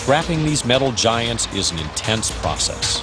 Scrapping these metal giants is an intense process.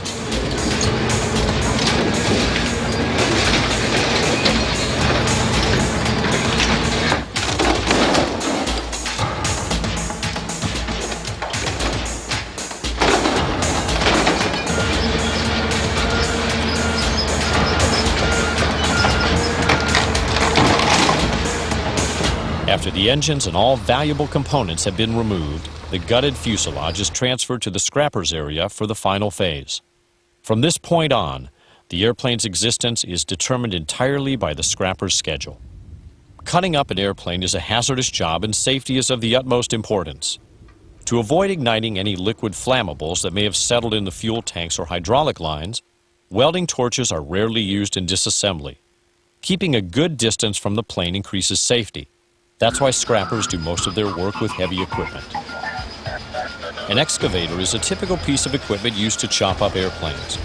After the engines and all valuable components have been removed, the gutted fuselage is transferred to the scrappers area for the final phase. From this point on, the airplane's existence is determined entirely by the scrapper's schedule. Cutting up an airplane is a hazardous job and safety is of the utmost importance. To avoid igniting any liquid flammables that may have settled in the fuel tanks or hydraulic lines, welding torches are rarely used in disassembly. Keeping a good distance from the plane increases safety. That's why scrappers do most of their work with heavy equipment. An excavator is a typical piece of equipment used to chop up airplanes.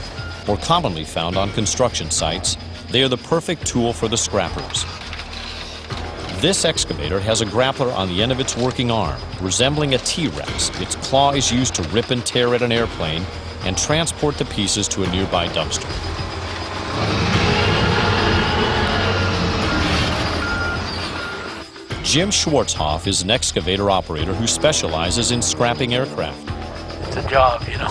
More commonly found on construction sites, they are the perfect tool for the scrappers. This excavator has a grappler on the end of its working arm, resembling a T-Rex. Its claw is used to rip and tear at an airplane and transport the pieces to a nearby dumpster. Jim Schwartzhoff is an excavator operator who specializes in scrapping aircraft. It's a job, you know.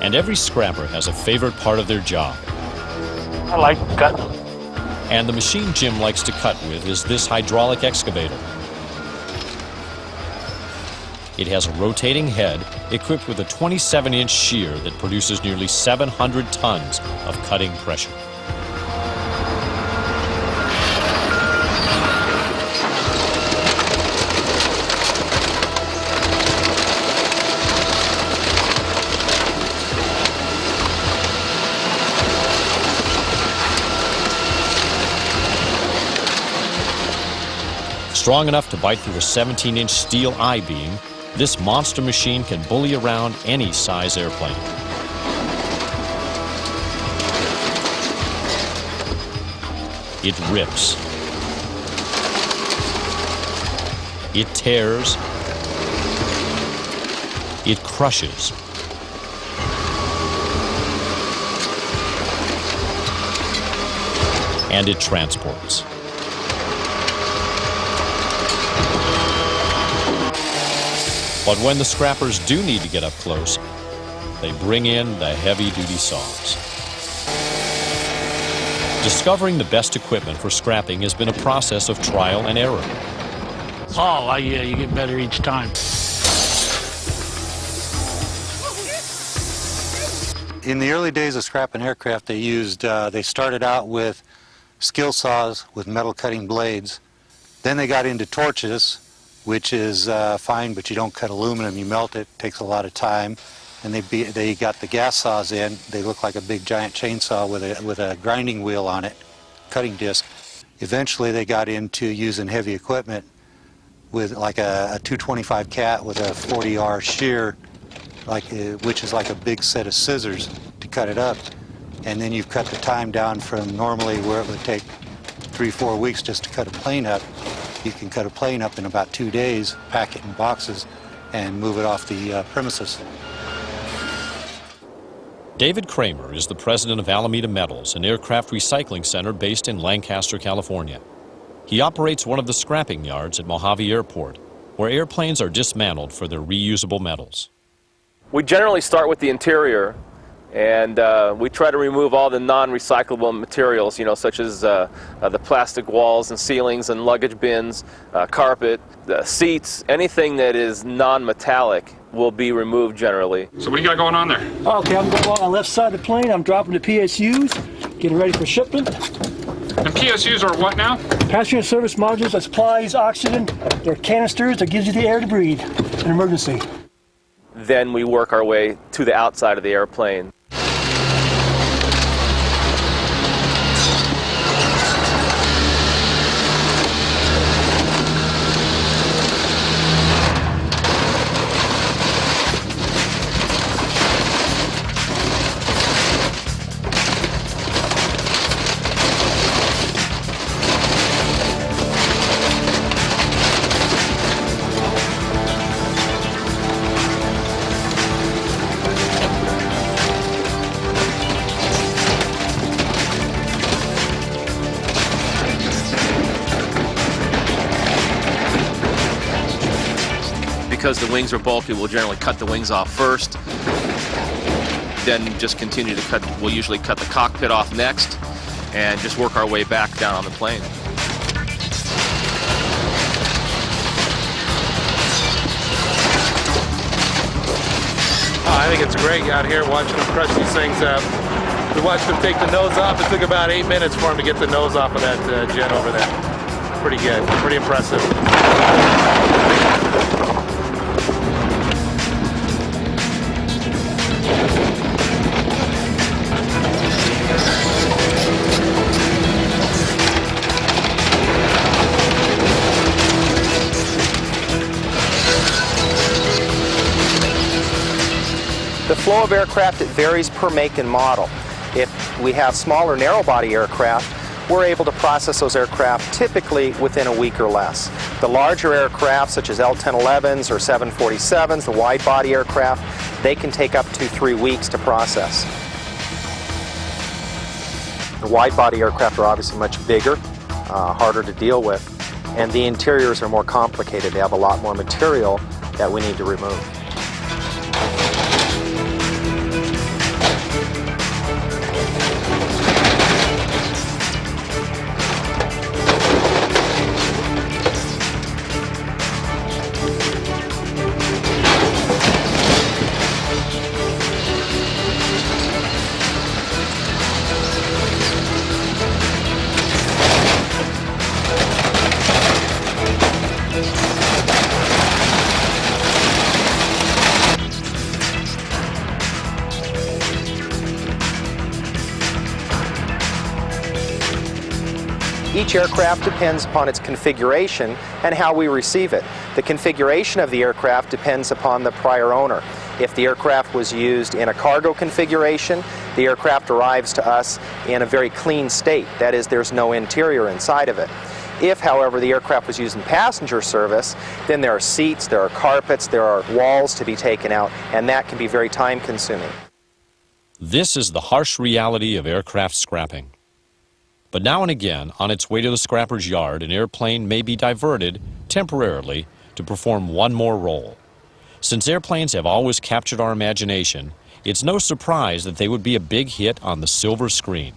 And every scrapper has a favorite part of their job. I like cutting. And the machine Jim likes to cut with is this hydraulic excavator. It has a rotating head equipped with a 27-inch shear that produces nearly 700 tons of cutting pressure. Strong enough to bite through a 17-inch steel I-beam, this monster machine can bully around any size airplane. It rips. It tears. It crushes. And it transports. But when the scrappers do need to get up close, they bring in the heavy-duty saws. Discovering the best equipment for scrapping has been a process of trial and error. Oh, yeah, you get better each time. In the early days of scrapping aircraft, they started out with skill saws with metal cutting blades. Then they got into torches, which is fine, but you don't cut aluminum, you melt it, takes a lot of time. And they got the gas saws in. They look like a big giant chainsaw with a grinding wheel on it, cutting disc. Eventually they got into using heavy equipment with like a 225 cat with a 40R shear, which is like a big set of scissors to cut it up. And then you've cut the time down from normally where it would take 3-4 weeks just to cut a plane up. You can cut a plane up in about 2 days, pack it in boxes, and move it off the premises. David Kramer is the president of Alameda Metals, an aircraft recycling center based in Lancaster, California. He operates one of the scrapping yards at Mojave Airport, where airplanes are dismantled for their reusable metals. We generally start with the interior, and we try to remove all the non-recyclable materials, such as the plastic walls and ceilings and luggage bins, carpet, the seats, anything that is non-metallic will be removed generally. So what do you got going on there? Okay, I'm going on the left side of the plane. I'm dropping the PSUs, getting ready for shipment. And PSUs are what now? Passenger service modules that supplies oxygen. They're canisters that gives you the air to breathe in emergency. Then we work our way to the outside of the airplane. because the wings are bulky, we'll generally cut the wings off first, then just continue to cut. We'll usually cut the cockpit off next, and just work our way back down on the plane. I think it's great out here watching them crush these things up. We watched them take the nose off. It took about 8 minutes for them to get the nose off of that jet over there. Pretty good, pretty impressive. The flow of aircraft, it varies per make and model. If we have smaller narrow-body aircraft, we're able to process those aircraft typically within a week or less. The larger aircraft, such as L-1011s or 747s, the wide-body aircraft, they can take up to 3 weeks to process. The wide-body aircraft are obviously much bigger, harder to deal with, and the interiors are more complicated. They have a lot more material that we need to remove. Each aircraft depends upon its configuration and how we receive it. The configuration of the aircraft depends upon the prior owner. If the aircraft was used in a cargo configuration, the aircraft arrives to us in a very clean state. That is, there's no interior inside of it. If, however, the aircraft was used in passenger service, then there are seats, there are carpets, there are walls to be taken out, and that can be very time-consuming. This is the harsh reality of aircraft scrapping. But now and again, on its way to the scrapper's yard, an airplane may be diverted temporarily to perform one more role. Since airplanes have always captured our imagination, it's no surprise that they would be a big hit on the silver screen.